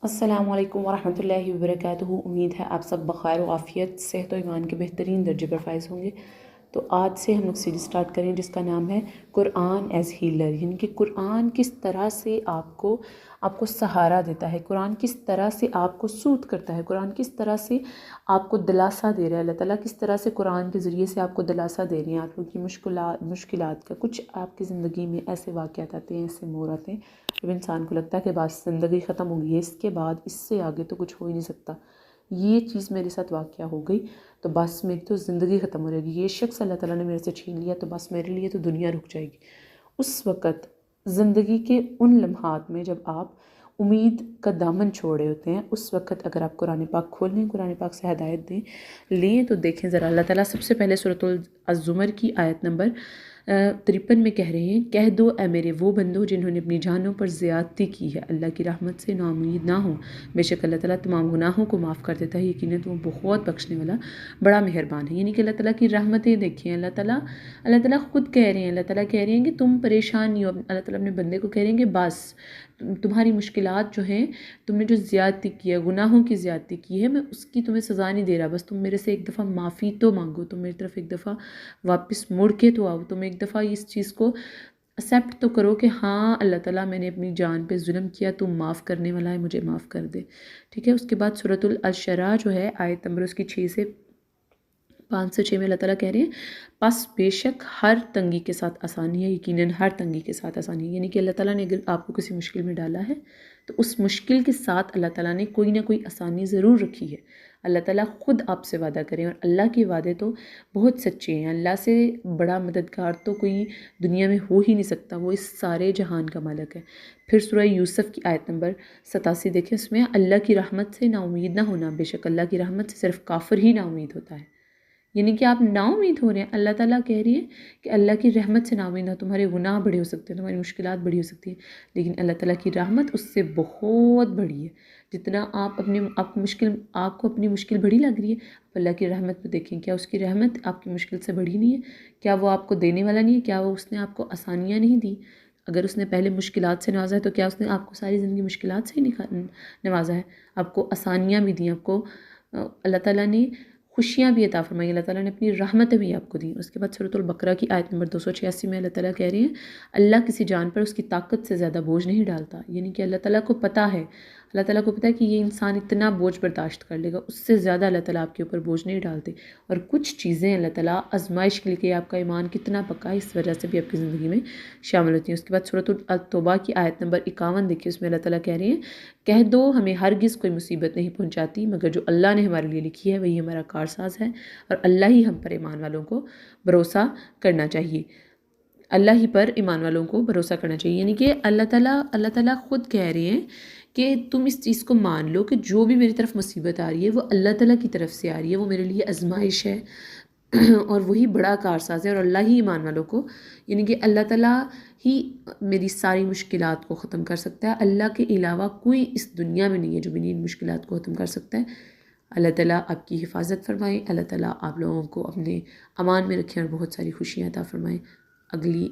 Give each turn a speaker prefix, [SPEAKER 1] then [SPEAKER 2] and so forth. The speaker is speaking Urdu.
[SPEAKER 1] السلام علیکم ورحمۃ اللہ وبرکاتہ۔ امید ہے آپ سب بخیر و عافیت، صحت و ایمان کے بہترین درجے پر فائز ہوں گے۔ تو آج سے ہم لوگ سیریز سٹارٹ کریں جس کا نام ہے قرآن ایز ہیلر، یعنی کہ قرآن کس طرح سے آپ کو سہارا دیتا ہے، قرآن کس طرح سے آپ کو سوت کرتا ہے، قرآن کس طرح سے آپ کو دلاسا دے رہا ہے، اللہ تعالیٰ کس طرح سے قرآن کے ذریعے سے آپ کو دلاسا دے رہے ہیں۔ آپ لوگ کی مشکلات کا کچھ آپ کی زندگی میں ایسے واقعات آتے ہیں، ایسے موڑ آتے ہیں جب انسان کو لگتا ہے کہ بس زندگی ختم ہو گئی ہے، اس کے بعد اس سے آگے تو کچھ ہو ہی نہیں سکتا، یہ چیز میرے ساتھ واقعہ ہو گئی تو بس میری تو زندگی ختم ہو رہے گی، یہ شخص اللہ تعالیٰ نے میرے سے چھین لیا تو بس میرے لیے تو دنیا رک جائے گی۔ اس وقت زندگی کے ان لمحات میں جب آپ امید کا دامن چھوڑ رہے ہوتے ہیں، اس وقت اگر آپ قرآن پاک کھول لیں، قرآن پاک سے ہدایت لیں تو دیکھیں ذرا، اللہ تعالیٰ سب سے پہلے سورۃ الزمر کی آیت نمبر 53 میں کہہ رہے ہیں، کہہ دو اے میرے وہ بندو جنہوں نے اپنی جانوں پر زیادتی کی ہے، اللہ کی رحمت سے ناامید نہ ہو، بے شک اللہ تعالیٰ تمام گناہوں کو معاف کر دیتا ہے، یقیناً وہ بہت بخشنے والا بڑا مہربان ہے۔ یعنی کہ اللہ تعالیٰ کی رحمتیں دیکھیں، اللہ تعالیٰ خود کہہ رہے ہیں، اللہ تعالیٰ کہہ رہے ہیں کہ تم پریشان نہیں ہو، اللہ تعالیٰ اپنے بندے کو کہہ رہے ہیں کہ بس تمہاری مشکلات جو ہیں، تم نے جو زیادتی کی ہے، گناہوں کی زیادتی کی ہے، میں اس کی تمہیں سزا نہیں دے رہا، بس تم میرے سے ایک دفعہ معافی تو مانگو، تم میری طرف ایک دفعہ واپس مڑ کے تو آؤ، تم ایک دفعہ اس چیز کو ایکسیپٹ تو کرو کہ ہاں اللہ تعالیٰ میں نے اپنی جان پہ ظلم کیا، تم معاف کرنے والا ہے، مجھے معاف کر دے، ٹھیک ہے۔ اس کے بعد سورۃ الشرح جو ہے آیت نمبر اس کی 5 سے 6 میں اللہ تعالیٰ کہہ رہے ہیں، پس بے شک ہر تنگی کے ساتھ آسانی ہے، یقیناً ہر تنگی کے ساتھ آسانی ہے۔ یعنی کہ اللہ تعالیٰ نے اگر آپ کو کسی مشکل میں ڈالا ہے تو اس مشکل کے ساتھ اللہ تعالیٰ نے کوئی نہ کوئی آسانی ضرور رکھی ہے۔ اللہ تعالیٰ خود آپ سے وعدہ کریں، اور اللہ کے وعدے تو بہت سچے ہیں، اللہ سے بڑا مددگار تو کوئی دنیا میں ہو ہی نہیں سکتا، وہ اس سارے جہان کا مالک ہے۔ پھر سورہ یوسف کی آیت نمبر 87 دیکھیں، اس میں اللہ کی رحمت سے نا امید نہ ہونا، بے شک اللہ کی رحمت سے صرف کافر ہی نا امید ہوتا ہے۔ یعنی کہ آپ نا امید ہو رہے ہیں، اللہ تعالیٰ کہہ رہی ہے کہ اللہ کی رحمت سے نا امید نہ، تمہارے گناہ بڑے ہو سکتے ہیں، تمہاری مشکلات بڑی ہو سکتی ہیں، لیکن اللہ تعالیٰ کی رحمت اس سے بہت بڑی ہے۔ جتنا آپ کو اپنی مشکل بڑی لگ رہی ہے، آپ اللہ کی رحمت پہ دیکھیں، کیا اس کی رحمت آپ کی مشکل سے بڑی نہیں ہے؟ کیا وہ آپ کو دینے والا نہیں ہے؟ کیا وہ اس نے آپ کو آسانیاں نہیں دی؟ اگر اس نے پہلے مشکلات سے نوازا ہے تو کیا اس نے آپ کو ساری زندگی مشکلات سے ہی نوازا ہے؟ آپ کو آسانیاں بھی دیں، آپ کو اللہ تعالیٰ نے خوشیاں بھی عطا فرمائی، اللہ تعالیٰ نے اپنی رحمتیں بھی آپ کو دیں۔ اس کے بعد سورۃ البقرہ کی آیت نمبر 286 میں اللہ تعالیٰ کہہ رہے ہیں، اللہ کسی جان پر اس کی طاقت سے زیادہ بوجھ نہیں ڈالتا۔ یعنی کہ اللہ تعالیٰ کو پتہ ہے، اللہ تعالیٰ کو پتہ ہے کہ یہ انسان اتنا بوجھ برداشت کر لے گا، اس سے زیادہ اللہ تعالیٰ آپ کے اوپر بوجھ نہیں ڈالتے، اور کچھ چیزیں اللہ تعالیٰ آزمائش کے لیے کہ آپ کا ایمان کتنا پکا ہے، اس وجہ سے بھی آپ کی زندگی میں شامل ہوتی ہیں۔ اس کے بعد سورۃ التوبہ کی آیت نمبر 51 دیکھیے، اس میں اللہ تعالیٰ کہہ رہے ہیں، کہہ دو ہمیں ہرگز کوئی مصیبت نہیں پہنچاتی مگر جو اللہ نے ہمارے لیے لکھی ہے وہی ہمارا کارساز ہے، اور اللہ ہی ہم پر ایمان والوں کو بھروسہ کرنا چاہیے، اللہ ہی پر ایمان والوں کو بھروسہ کرنا چاہیے۔ یعنی کہ اللہ تعالیٰ خود کہہ رہے ہیں کہ تم اس چیز کو مان لو کہ جو بھی میری طرف مصیبت آ رہی ہے وہ اللہ تعالیٰ کی طرف سے آ رہی ہے، وہ میرے لیے آزمائش ہے اور وہی بڑا کارساز ہے، اور اللہ ہی ایمان والوں کو، یعنی کہ اللہ تعالیٰ ہی میری ساری مشکلات کو ختم کر سکتا ہے، اللہ کے علاوہ کوئی اس دنیا میں نہیں ہے جو میری ان مشکلات کو ختم کر سکتا ہے۔ اللہ تعالیٰ آپ کی حفاظت فرمائے، اللہ تعالیٰ آپ لوگوں کو اپنے امان میں رکھیں اور بہت ساری خوشیاں عطا فرمائیں۔ اگلی